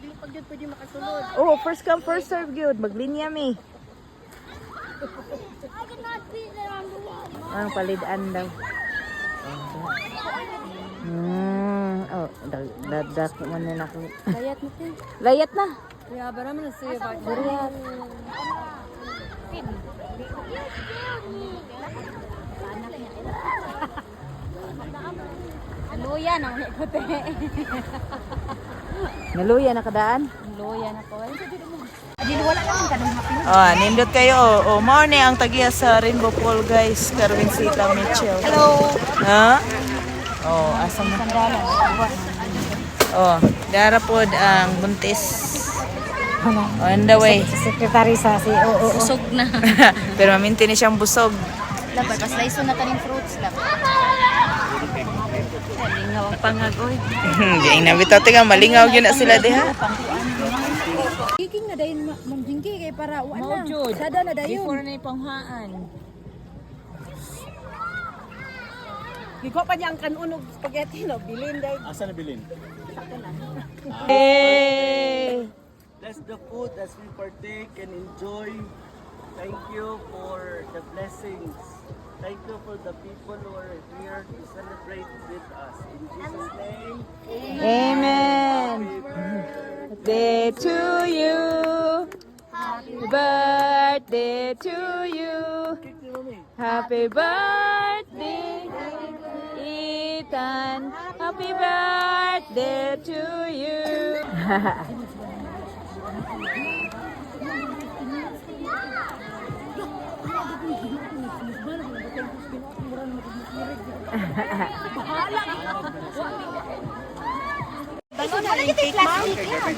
Dili pag yun pwede makasulod. Oh, first come, first serve gyud. Maglinya mi. Ang palidaan daw. Oh, dadak mo na ako. Layat mo te. Layat na. Kaya bara man na siya ba? Duriat. Luya na ko te. Naluya na kadaan. Luya na ko. Di wala naman kanang happy. Nindot kayo. Mao ni ang tagiya sa Rainbow Pool, guys. Carmencita Mitchell. Hello. Ha? Asa mo? Sandalan. Dara pod ang buntis. On the way. Secretary sa si usog na. Pero maminti ni siyang busog. Dapat mas laiso na kaning fruits dapat. Lingaw ang pangagoy. Di na bitaw nga malingaw gyud na sila diha. Kiking na dayon mamjingki kay para wala. Sada na dayon. Before na ipanghaan. Gigo pa niya ang kanunog spaghetti no, bilin day. Asa na bilin? Hey! Bless the food as we partake and enjoy. Thank you for the blessings. Thank you for the people who are here to celebrate with us. In Jesus' name, Amen. Birthday to you. Happy birthday to you. Happy birthday, Ethan. Happy birthday to you.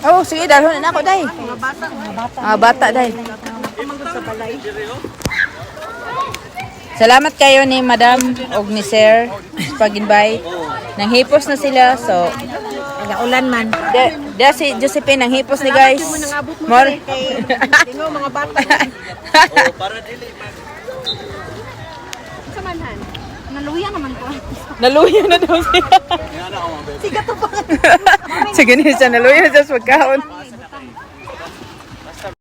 Oh, sige, dalhon na ako, day. Mga bata, day. Salamat kayo ni Madam og ni Sir sa pag-invite. Nang hipos na sila, so Ulan man. da si Josephine nang hipos ni guys. More. Tingo mga bata. para dili Samanan. Naluya naman ko. Naluya na daw siya. Yan ako mga bebe. Siga to pa. Sige niya siya, naluya na siya sa pagkaon.